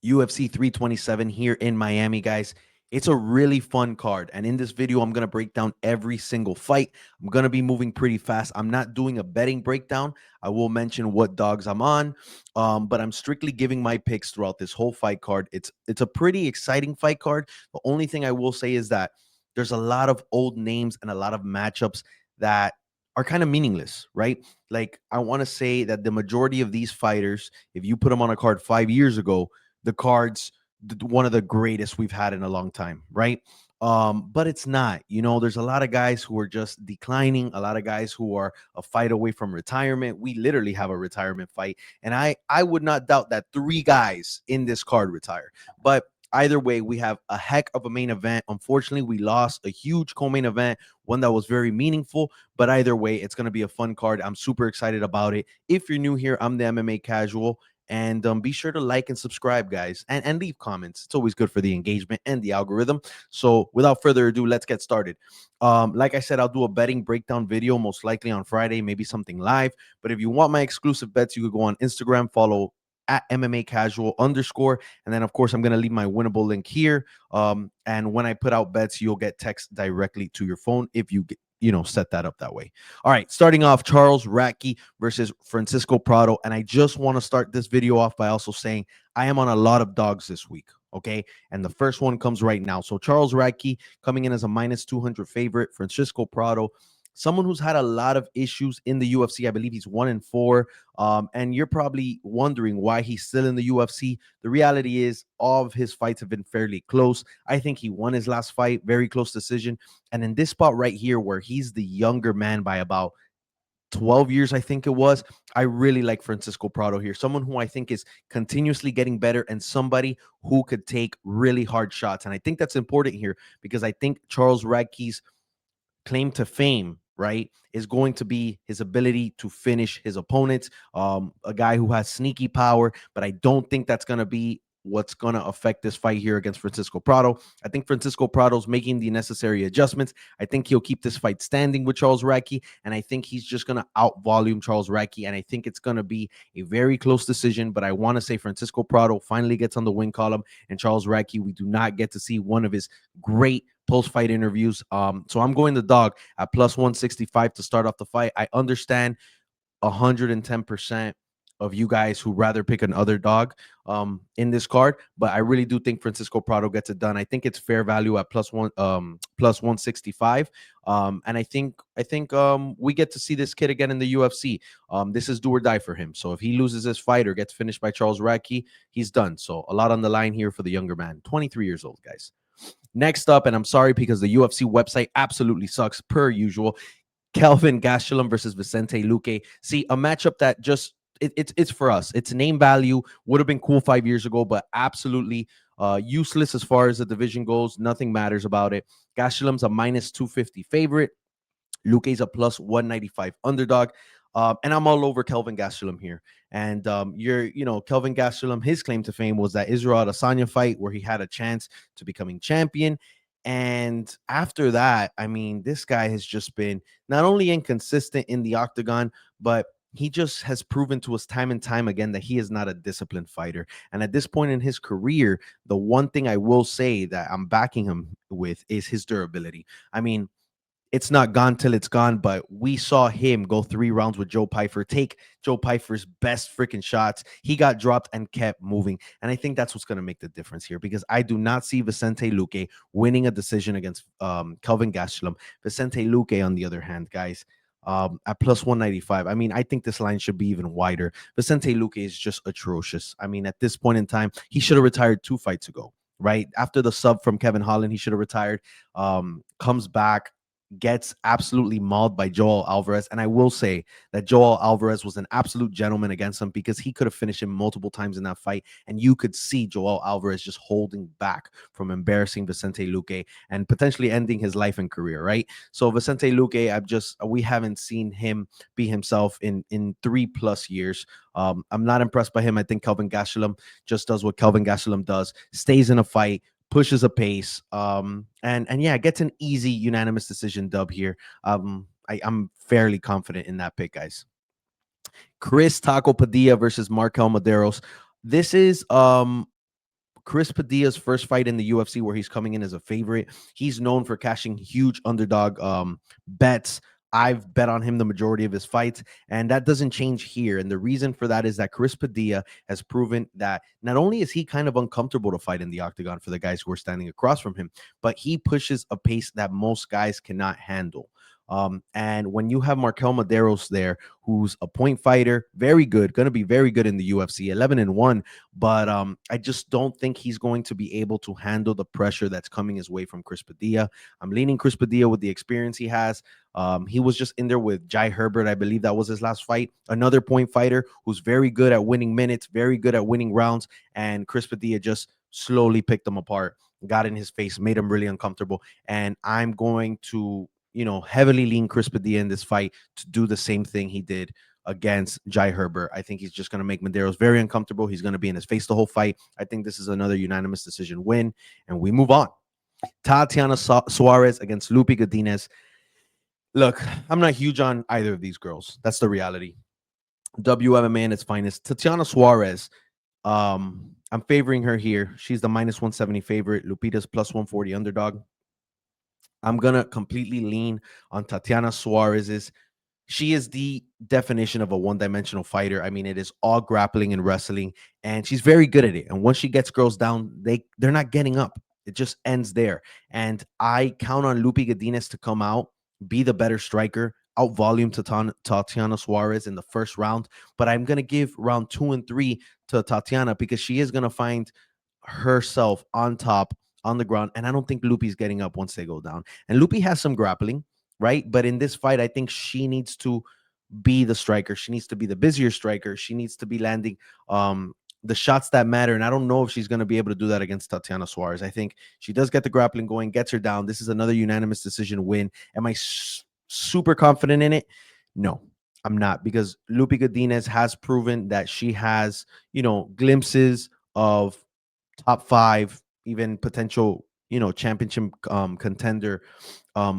UFC 327 here in Miami, guys. It's a really fun card. And in this video, I'm going to break down every single fight. I'm going to be moving pretty fast. I'm not doing a betting breakdown. I will mention what dogs I'm on, but I'm strictly giving my picks throughout this whole fight card. It's a pretty exciting fight card. The only thing I will say is that there's a lot of old names and a lot of matchups that are kind of meaningless, right? Like, I want to say that the majority of these fighters, if you put them on a card 5 years ago, the cards one of the greatest we've had in a long time, right? But it's not. There's a lot of guys who are just declining, a lot of guys who are a fight away from retirement. We literally have a retirement fight, and I would not doubt that three guys in this card retire. But either way, we have a heck of a main event. Unfortunately, we lost a huge co-main event, one that was very meaningful. But either way, it's going to be a fun card. I'm super excited about it. If you're new here, I'm the MMA Casual. And be sure to like and subscribe, guys, and leave comments. It's always good for the engagement and the algorithm. So without further ado, let's get started. Like I said, I'll do a betting breakdown video, most likely on Friday, maybe something live. But if you want my exclusive bets, you could go on Instagram, follow at MMA Casual _. And then, of course, I'm going to leave my winnable link here. And when I put out bets, you'll get text directly to your phone if you set that up that way. All right, starting off, Charles Radtke versus Francisco Prado. And I just want to start this video off by also saying I am on a lot of dogs this week. Okay. And the first one comes right now. So Charles Radtke coming in as a minus 200 favorite. Francisco Prado, someone who's had a lot of issues in the UFC. I believe he's 1-4. And you're probably wondering why he's still in the UFC. The reality is all of his fights have been fairly close. I think he won his last fight, very close decision. And in this spot right here, where he's the younger man by about 12 years, I think it was, I really like Francisco Prado here. Someone who I think is continuously getting better and somebody who could take really hard shots. And I think that's important here because I think Charles Radtke's claim to fame, right, is going to be his ability to finish his opponents. A guy who has sneaky power, but I don't think that's going to be what's going to affect this fight here against Francisco Prado. I think Francisco Prado's making the necessary adjustments. I think he'll keep this fight standing with Charles Radtke, and I think he's just going to out-volume Charles Radtke, and I think it's going to be a very close decision, but I want to say Francisco Prado finally gets on the win column, and Charles Radtke, we do not get to see one of his great post-fight interviews. So I'm going the dog at plus 165 to start off the fight. I understand 110% of you guys who rather pick another dog in this card, but I really do think Francisco Prado gets it done. I think it's fair value at plus 165. And I think we get to see this kid again in the UFC. This is do or die for him. So if he loses this fight or gets finished by Charles Radtke, he's done. So a lot on the line here for the younger man, 23 years old, guys. Next up, and I'm sorry because the UFC website absolutely sucks per usual, Kelvin Gastelum versus Vicente Luque. See, a matchup that just it's for us. It's name value. Would have been cool 5 years ago, but absolutely useless as far as the division goes. Nothing matters about it. Gastelum's a minus 250 favorite. Luque's a plus 195 underdog. And I'm all over Kelvin Gastelum here. And Kelvin Gastelum, his claim to fame was that Israel Adesanya fight where he had a chance to becoming champion. And after that, I mean, this guy has just been not only inconsistent in the octagon, but he just has proven to us time and time again that he is not a disciplined fighter. And at this point in his career, the one thing I will say that I'm backing him with is his durability. I mean, it's not gone till it's gone, but we saw him go 3 rounds with Joe Pyfer, take Joe Pyfer's best freaking shots. He got dropped and kept moving. And I think that's what's going to make the difference here because I do not see Vicente Luque winning a decision against Kelvin Gastelum. Vicente Luque, on the other hand, guys, at plus 195. I mean, I think this line should be even wider. Vicente Luque is just atrocious. I mean, at this point in time, he should have retired 2 fights ago, right? After the sub from Kevin Holland, he should have retired. Comes back, gets absolutely mauled by Joel Alvarez. And I will say that Joel Alvarez was an absolute gentleman against him because he could have finished him multiple times in that fight. And you could see Joel Alvarez just holding back from embarrassing Vicente Luque and potentially ending his life and career, right? So Vicente Luque, we haven't seen him be himself in 3+ years. I'm not impressed by him. I think Kelvin Gastelum just does what Kelvin Gastelum does, stays in a fight, pushes a pace, and yeah, gets an easy unanimous decision dub here. I'm fairly confident in that pick, guys. Chris Taco Padilla versus Markel Maderos. This is Chris Padilla's first fight in the UFC, where he's coming in as a favorite. He's known for cashing huge underdog bets. I've bet on him the majority of his fights, and that doesn't change here. And the reason for that is that Chris Padilla has proven that not only is he kind of uncomfortable to fight in the octagon for the guys who are standing across from him, but he pushes a pace that most guys cannot handle. And when you have Markel Maderos there, who's a point fighter, very good, going to be very good in the UFC, 11-1, but I just don't think he's going to be able to handle the pressure that's coming his way from Chris Padilla. I'm leaning Chris Padilla with the experience he has. He was just in there with Jai Herbert. I believe that was his last fight. Another point fighter who's very good at winning minutes, very good at winning rounds. And Chris Padilla just slowly picked him apart, got in his face, made him really uncomfortable. And I'm going to, heavily lean Chris Padilla in this fight to do the same thing he did against Jai Herbert. I think he's just going to make Medeiros very uncomfortable. He's going to be in his face the whole fight. I think this is another unanimous decision win, and we move on. Tatiana Suarez against Lupi Godinez. Look, I'm not huge on either of these girls. That's the reality. WMMA in its finest. Tatiana Suarez, I'm favoring her here. She's the minus 170 favorite. Lupita's plus 140 underdog. I'm going to completely lean on Tatiana Suarez's. She is the definition of a one-dimensional fighter. I mean, it is all grappling and wrestling, and she's very good at it. And once she gets girls down, they're not getting up. It just ends there. And I count on Lupi Godinez to come out, be the better striker, out volume to Tatiana Suarez in the first round. But I'm going to give round 2 and 3 to Tatiana because she is going to find herself on top, on the ground. And I don't think Lupi's getting up once they go down. And Lupi has some grappling, right? But in this fight, I think she needs to be the striker. She needs to be the busier striker. She needs to be landing the shots that matter. And I don't know if she's going to be able to do that against Tatiana Suarez. I think she does get the grappling going, gets her down. This is another unanimous decision win. Am I super confident in it? No, I'm not, because Lupi Godinez has proven that she has, glimpses of top 5, even potential, championship contender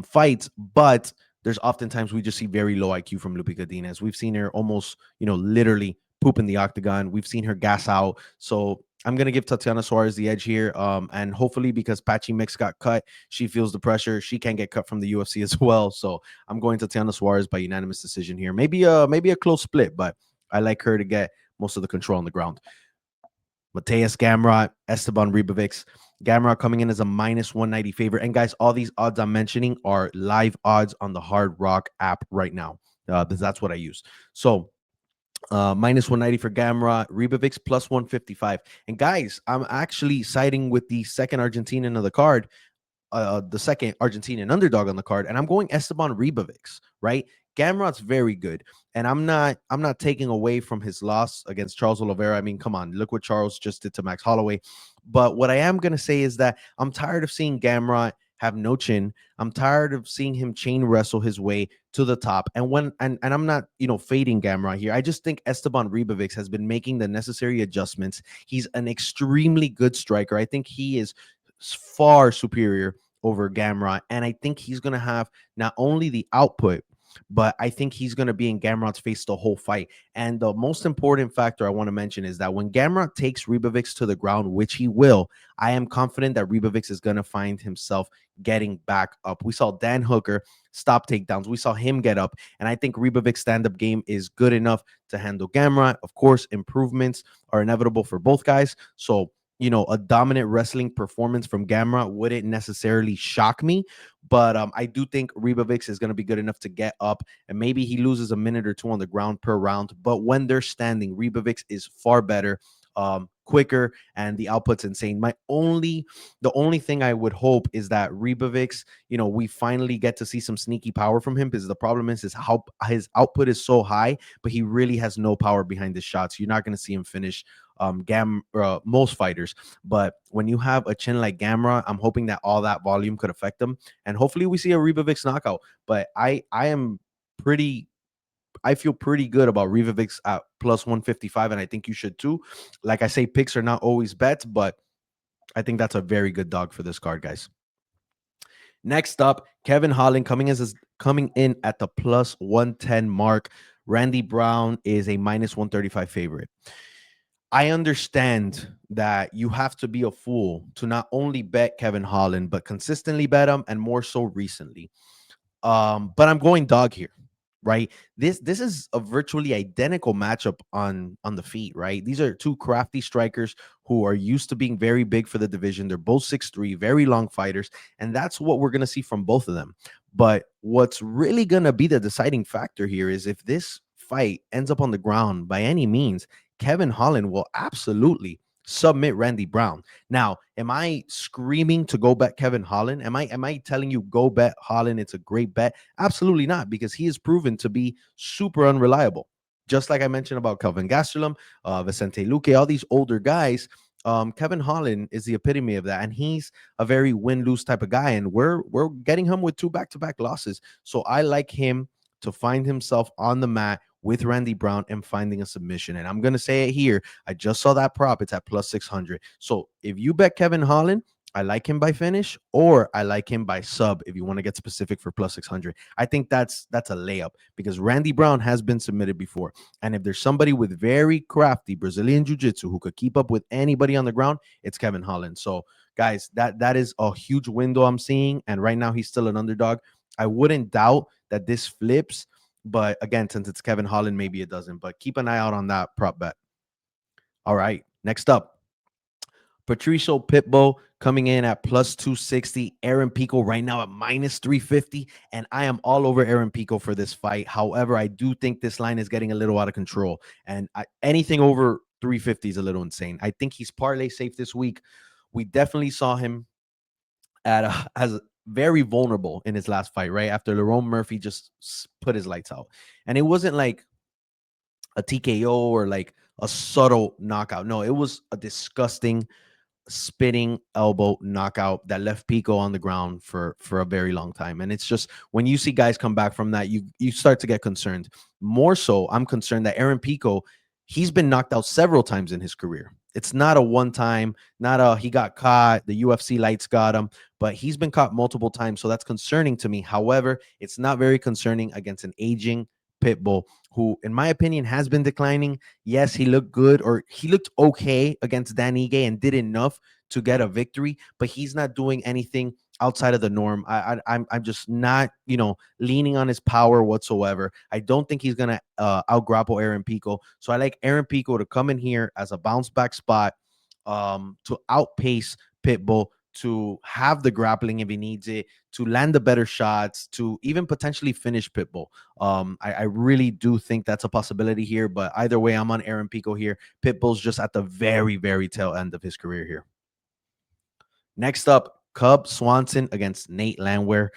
fights. But there's oftentimes we just see very low IQ from Lupi Godinez. We've seen her almost, literally poop in the octagon. We've seen her gas out. So I'm going to give Tatiana Suarez the edge here. And hopefully, because Patchy Mix got cut, she feels the pressure. She can get cut from the UFC as well. So I'm going Tatiana Suarez by unanimous decision here. Maybe a close split, but I like her to get most of the control on the ground. Mateus Gamrot, Esteban Ribovics. Gamrot coming in as a minus 190 favorite. And guys, all these odds I'm mentioning are live odds on the Hard Rock app right now. That's what I use. So minus 190 for Gamrot, Ribovics plus 155. And guys, I'm actually siding with the second Argentinian of the card, the second Argentinian underdog on the card, and I'm going Esteban Ribovics, right? Gamrot's very good, and I'm not taking away from his loss against Charles Oliveira. I mean, come on, look what Charles just did to Max Holloway. But what I am going to say is that I'm tired of seeing Gamrot have no chin. I'm tired of seeing him chain wrestle his way to the top. And I'm not, fading Gamrot here. I just think Esteban Ribovics has been making the necessary adjustments. He's an extremely good striker. I think he is far superior over Gamrot, and I think he's going to have not only the output, but I think he's going to be in Gamrot's face the whole fight. And the most important factor I want to mention is that when Gamrot takes Ribovics to the ground, which he will, I am confident that Ribovics is going to find himself getting back up. We saw Dan Hooker stop takedowns. We saw him get up, and I think Ribovics' stand-up game is good enough to handle Gamrot. Of course, improvements are inevitable for both guys. So, a dominant wrestling performance from Gamrot wouldn't necessarily shock me, but I do think Ribovics is going to be good enough to get up, and maybe he loses a minute or two on the ground per round. But when they're standing, Ribovics is far better, quicker, and the output's insane. The only thing I would hope is that Ribovics, we finally get to see some sneaky power from him, because the problem is his output is so high, but he really has no power behind his shots. You're not going to see him finish most fighters. But when you have a chin like Gamrot, I'm hoping that all that volume could affect him, and hopefully we see a Ribovics knockout. But I feel pretty good about Ribovics at plus 155, and I think you should too. Like I say, picks are not always bets, but I think that's a very good dog for this card, guys. Next up, Kevin Holland coming in at the plus 110 mark. Randy Brown is a minus 135 favorite. I understand that you have to be a fool to not only bet Kevin Holland, but consistently bet him, and more so recently. But I'm going dog here, right? This is a virtually identical matchup on the feet, right? These are two crafty strikers who are used to being very big for the division. They're both 6'3", very long fighters, and that's what we're gonna see from both of them. But what's really gonna be the deciding factor here is if this fight ends up on the ground by any means, Kevin Holland will absolutely submit Randy Brown. Now, am I screaming to go bet Kevin Holland? Am I telling you go bet Holland? It's a great bet. Absolutely not, because he is proven to be super unreliable. Just like I mentioned about Kelvin Gastelum, Vicente Luque, all these older guys. Kevin Holland is the epitome of that, and he's a very win lose type of guy. And we're getting him with two back to back losses, so I like him to find himself on the mat with Randy Brown and finding a submission. And I'm gonna say it here. I just saw that prop. It's at plus 600. So if you bet Kevin Holland, I like him by finish, or I like him by sub if you want to get specific for plus 600. I think that's a layup because Randy Brown has been submitted before. And if there's somebody with very crafty Brazilian jiu-jitsu who could keep up with anybody on the ground, it's Kevin Holland. So guys, that is a huge window I'm seeing. And right now he's still an underdog. I wouldn't doubt that this flips, but again, since it's Kevin Holland, maybe it doesn't. But keep an eye out on that prop bet. All right, next up, Patricio Pitbull coming in at plus 260. Aaron Pico right now at minus 350. And I am all over Aaron Pico for this fight. However, I do think this line is getting a little out of control. And anything over 350 is a little insane. I think he's parlay safe this week. We definitely saw him as very vulnerable in his last fight, right? After Lerone Murphy just put his lights out. And it wasn't like a TKO or like a subtle knockout. No, it was a disgusting spinning elbow knockout that left Pico on the ground for a very long time. And it's just when you see guys come back from that, you start to get concerned. More so, I'm concerned that Aaron Pico, he's been knocked out several times in his career. It's not a one time, not a he got caught, the UFC lights got him, but he's been caught multiple times. So that's concerning to me. However, it's not very concerning against an aging Pitbull who, in my opinion, has been declining. Yes, he looked good, or he looked okay against Dan Ige and did enough to get a victory, but he's not doing anything outside of the norm. I'm just not, leaning on his power whatsoever. I don't think he's gonna out grapple Aaron Pico. So I like Aaron Pico to come in here as a bounce back spot, to outpace Pitbull, to have the grappling if he needs it, to land the better shots, to even potentially finish Pitbull. I really do think that's a possibility here, but either way, I'm on Aaron Pico here. Pitbull's just at the very, very tail end of his career here. Next up, Cub Swanson against Nate Landwehr.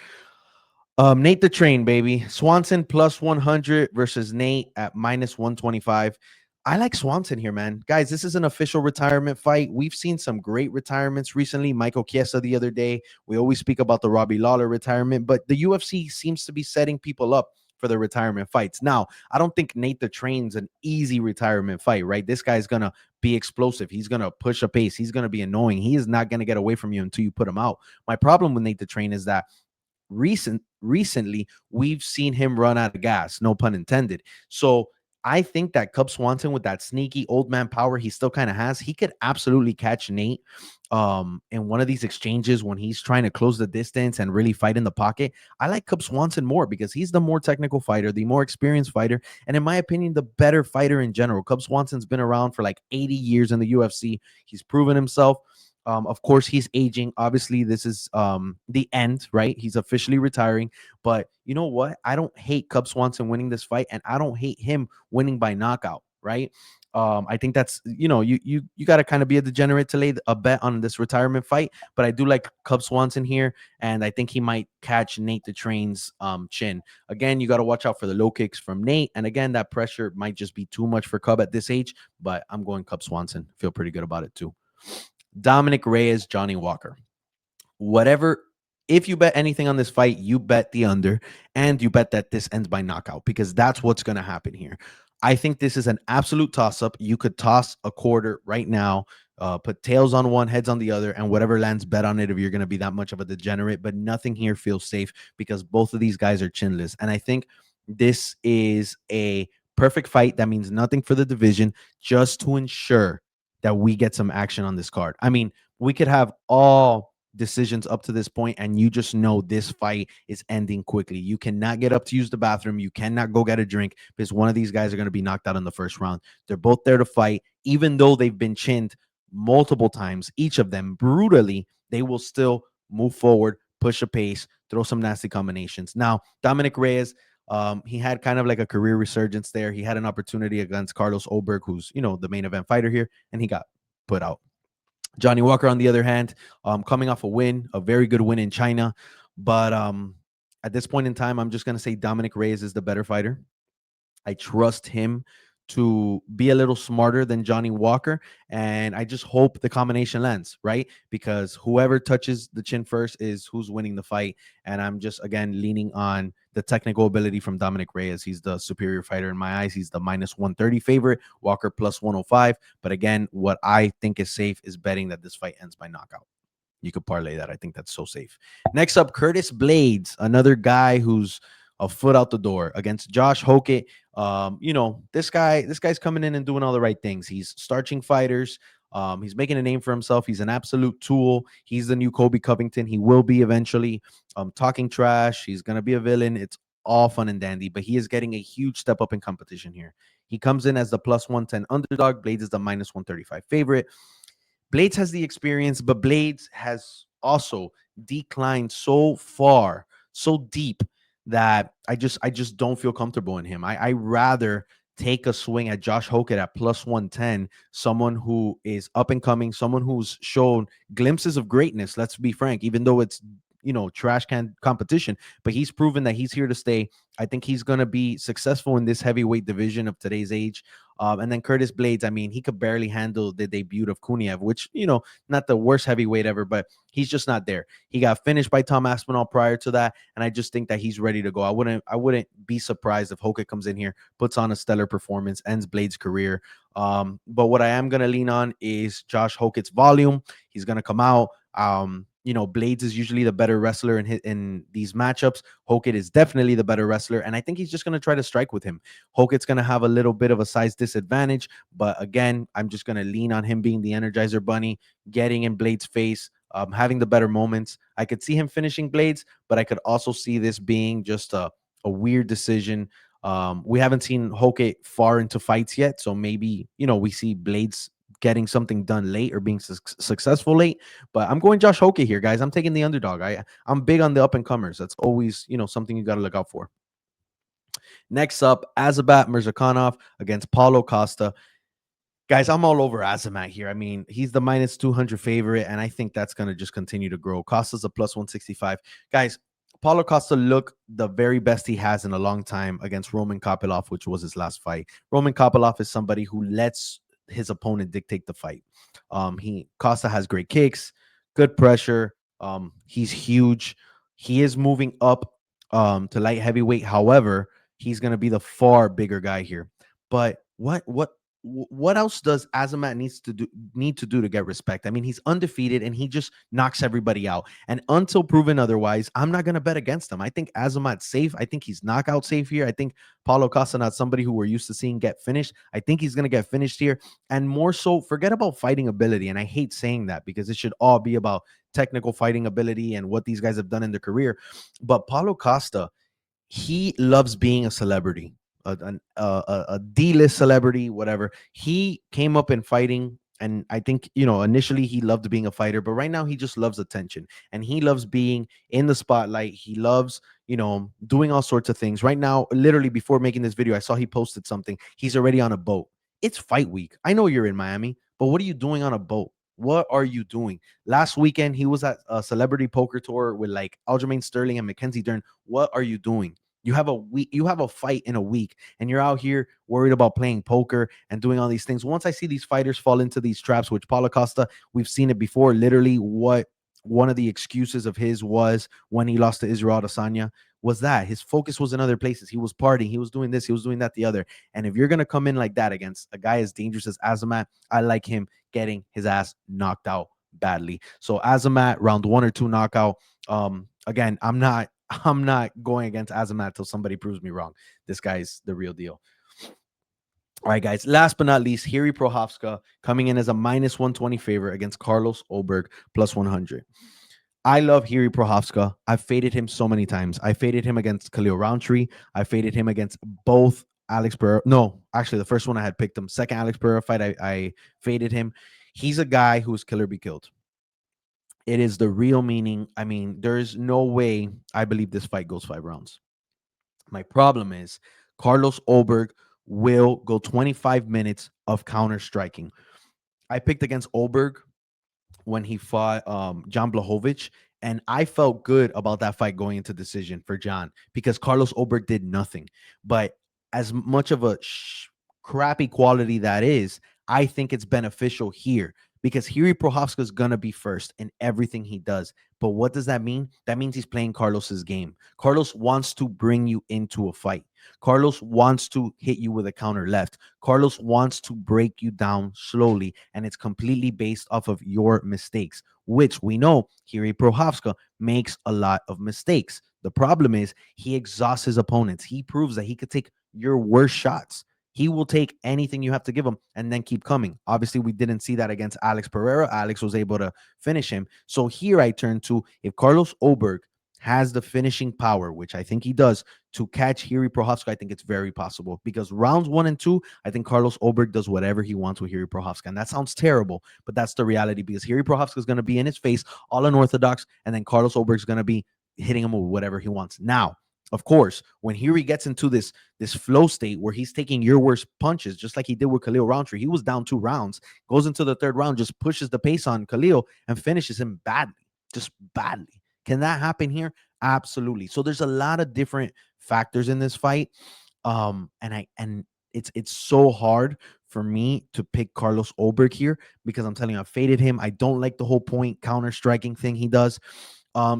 Nate the Train, baby. Swanson plus 100 versus Nate at minus 125. I like Swanson here, man. Guys, this is an official retirement fight. We've seen some great retirements recently. Michael Chiesa the other day. We always speak about the Robbie Lawler retirement, but the UFC seems to be setting people up for the retirement fights. Now, I don't think Nate the Train's an easy retirement fight, right? This guy's going to be explosive. He's going to push a pace. He's going to be annoying. He is not going to get away from you until you put him out. My problem with Nate the Train is that recently we've seen him run out of gas, no pun intended. So I think that Cub Swanson, with that sneaky old man power he still kind of has, he could absolutely catch Nate in one of these exchanges when he's trying to close the distance and really fight in the pocket. I like Cub Swanson more because he's the more technical fighter, the more experienced fighter, and in my opinion, the better fighter in general. Cub Swanson's been around for like 80 years in the UFC. He's proven himself. Of course, he's aging. Obviously, this is the end, right? He's officially retiring. But you know what? I don't hate Cub Swanson winning this fight, and I don't hate him winning by knockout, right? I think that's, you got to kind of be a degenerate to lay a bet on this retirement fight. But I do like Cub Swanson here, and I think he might catch Nate the Train's chin. Again, you got to watch out for the low kicks from Nate. And again, that pressure might just be too much for Cub at this age, but I'm going Cub Swanson. Feel pretty good about it too. Dominic Reyes, Johnny Walker. Whatever, if you bet anything on this fight, you bet the under, and you bet that this ends by knockout, because that's what's going to happen here. I think this is an absolute toss-up. You could toss a quarter right now, put tails on one, heads on the other, and whatever lands, bet on it if you're going to be that much of a degenerate. But nothing here feels safe because both of these guys are chinless. And I think this is a perfect fight that means nothing for the division, just to ensure that we get some action on this card. I mean, we could have all decisions up to this point, and you just know this fight is ending quickly. You cannot get up to use the bathroom. You cannot go get a drink because one of these guys are going to be knocked out in the first round. They're both there to fight, even though they've been chinned multiple times, each of them brutally. They will still move forward, push a pace, throw some nasty combinations. Now, Dominic Reyes, he had kind of like a career resurgence there. He had an opportunity against Carlos Oberg, who's, the main event fighter here, and he got put out. Johnny Walker, on the other hand, coming off a win, a very good win in China. But at this point in time, I'm just going to say Dominic Reyes is the better fighter. I trust him to be a little smarter than Johnny Walker. And I just hope the combination lands, right? Because whoever touches the chin first is who's winning the fight. And I'm just, again, leaning on the technical ability from Dominic Reyes. He's the superior fighter in my eyes. He's the minus 130 favorite, Walker plus 105. But again, what I think is safe is betting that this fight ends by knockout. You could parlay that. I think that's so safe. Next up, Curtis Blades, another guy who's a foot out the door against Josh Hokett. This guy's coming in and doing all the right things. He's starching fighters. He's making a name for himself. He's an absolute tool. He's the new Kobe Covington. He will be eventually. Talking trash. He's gonna be a villain. It's all fun and dandy, but he is getting a huge step up in competition here. He comes in as the plus 110 underdog. Blades is the minus 135 favorite. Blades has the experience, but Blades has also declined so far, so deep, that I just don't feel comfortable in him. I rather take a swing at Josh Hokett at plus 110, someone who is up and coming, someone who's shown glimpses of greatness, let's be frank, even though it's trash can competition, but he's proven that he's here to stay. I think he's going to be successful in this heavyweight division of today's age. And then Curtis Blades, I mean, he could barely handle the debut of Kuniev, which, not the worst heavyweight ever, but he's just not there. He got finished by Tom Aspinall prior to that, and I just think that he's ready to go. I wouldn't be surprised if Hokett comes in here, puts on a stellar performance, ends Blades' career. But what I am going to lean on is Josh Hokett's volume. He's going to come out. Blades is usually the better wrestler in these matchups. Hokett is definitely the better wrestler, and I think he's just going to try to strike with him. Hokett's going to have a little bit of a size disadvantage, but again, I'm just going to lean on him being the Energizer Bunny, getting in Blades' face, having the better moments. I could see him finishing Blades, but I could also see this being just a weird decision. We haven't seen Hokett far into fights yet, so maybe, we see Blades getting something done late or being successful late. But I'm going Josh Hokett here, guys. I'm taking the underdog. I'm big on the up and comers. That's always, something you got to look out for. Next up, Azamat Mirzakhanov against Paulo Costa. Guys, I'm all over Azamat here. I mean, he's the minus 200 favorite, and I think that's going to just continue to grow. Costa's a plus 165. Guys, Paulo Costa looked the very best he has in a long time against Roman Kopylov, which was his last fight. Roman Kopylov is somebody who lets his opponent dictate the fight. Costa has great kicks, good pressure. He's huge. He is moving up to light heavyweight. However, he's going to be the far bigger guy here. But what else does Azamat need to do to get respect? I mean, he's undefeated and he just knocks everybody out. And until proven otherwise, I'm not going to bet against him. I think Azamat's safe. I think he's knockout safe here. I think Paulo Costa, not somebody who we're used to seeing get finished. I think he's going to get finished here. And more so, forget about fighting ability. And I hate saying that because it should all be about technical fighting ability and what these guys have done in their career. But Paulo Costa, he loves being a celebrity, a D-list celebrity, whatever. He came up in fighting, and I think, initially he loved being a fighter, but right now he just loves attention, and he loves being in the spotlight. He loves, doing all sorts of things. Right now, literally before making this video, I saw he posted something. He's already on a boat. It's fight week. I know you're in Miami, but what are you doing on a boat? What are you doing? Last weekend, he was at a celebrity poker tour with like Aljamain Sterling and Mackenzie Dern. What are you doing? You have a fight in a week, and you're out here worried about playing poker and doing all these things. Once I see these fighters fall into these traps, which Paulo Costa, we've seen it before. Literally, what one of the excuses of his was when he lost to Israel Adesanya was that his focus was in other places. He was partying, he was doing this, he was doing that, the other. And if you're gonna come in like that against a guy as dangerous as Azamat, I like him getting his ass knocked out badly. So Azamat, round 1 or 2 knockout. Again, I'm not going against Azamat till somebody proves me wrong. This guy's the real deal. All right, guys. Last but not least, Hiri Prochazka coming in as a minus 120 favorite against Carlos Oberg plus 100. I love Hiri Prochazka. I've faded him so many times. I faded him against Khalil Roundtree. I faded him against both Alex Pereira. No, actually, the first one I had picked him. Second Alex Pereira fight, I faded him. He's a guy who's killer be killed. It is the real meaning. I mean, there's no way I believe this fight goes 5 rounds. My problem is Carlos Oberg will go 25 minutes of counter striking. I picked against Oberg when he fought John Blachowicz, and I felt good about that fight going into decision for John because Carlos Oberg did nothing. But as much of a crappy quality that is, I think it's beneficial here because Hiri Prochazka is gonna be first in everything he does. But what does that mean? That means he's playing Carlos's game. Carlos wants to bring you into a fight. Carlos wants to hit you with a counter left. Carlos wants to break you down slowly, and it's completely based off of your mistakes, which we know Hiri Prochazka makes a lot of mistakes. The problem is he exhausts his opponents. He proves that he could take your worst shots. He will take anything you have to give him and then keep coming. Obviously, we didn't see that against Alex Pereira. Alex was able to finish him. So here I turn to if Carlos Oberg has the finishing power, which I think he does, to catch Hiri Prochazka, I think it's very possible because rounds 1 and 2, I think Carlos Oberg does whatever he wants with Hiri Prochazka. And that sounds terrible, but that's the reality because Hiri Prochazka is going to be in his face, all unorthodox, and then Carlos Oberg is going to be hitting him with whatever he wants. Now, of course, when Hiri gets into this flow state where he's taking your worst punches, just like he did with Khalil Roundtree, he was down 2 rounds, goes into the third round, just pushes the pace on Khalil and finishes him badly, just badly. Can that happen here? Absolutely. So there's a lot of different factors in this fight. And it's so hard for me to pick Carlos Oberg here because I'm telling you, I faded him. I don't like the whole point counter striking thing he does.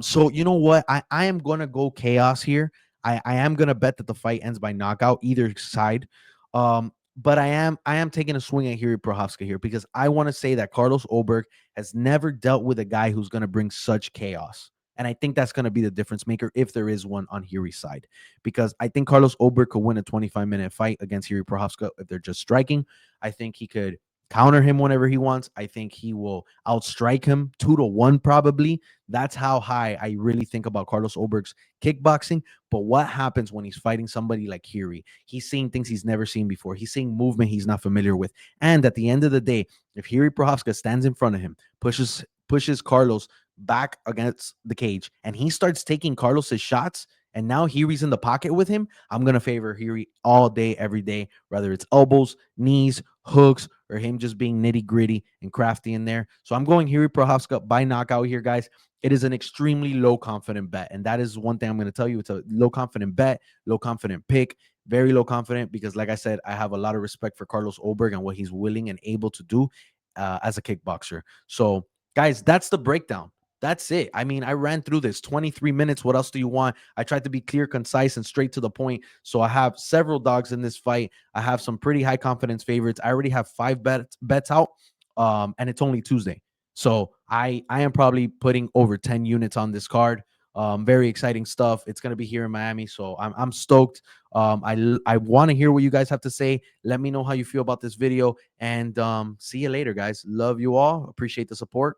So you know what? I am gonna go chaos here. I am gonna bet that the fight ends by knockout, either side. But I am taking a swing at Hiri Prochazka here because I want to say that Carlos Oberg has never dealt with a guy who's gonna bring such chaos. And I think that's going to be the difference maker if there is one on Hiri's side. Because I think Carlos Oberg could win a 25-minute fight against Hiri Prochazka if they're just striking. I think he could counter him whenever he wants. I think he will outstrike him 2-1 probably. That's how high I really think about Carlos Oberg's kickboxing. But what happens when he's fighting somebody like Hiri? He's seeing things he's never seen before. He's seeing movement he's not familiar with. And at the end of the day, if Hiri Prochazka stands in front of him, pushes Carlos back against the cage and he starts taking Carlos's shots and now Hiri's in the pocket with him, I'm going to favor Hiri all day, every day, whether it's elbows, knees, hooks, or him just being nitty gritty and crafty in there. So I'm going Hiri Prochazka by knockout here, guys. It is an extremely low confident bet. And that is one thing I'm going to tell you. It's a low confident bet, low confident pick, very low confident because, like I said, I have a lot of respect for Carlos Oberg and what he's willing and able to do as a kickboxer. So, guys, that's the breakdown. That's it. I mean, I ran through this 23 minutes. What else do you want? I tried to be clear, concise, and straight to the point. So I have several dogs in this fight. I have some pretty high confidence favorites. I already have 5 bets out, and it's only Tuesday. So I am probably putting over 10 units on this card. Very exciting stuff. It's gonna be here in Miami, so I'm stoked. I want to hear what you guys have to say. Let me know how you feel about this video, and see you later, guys. Love you all. Appreciate the support.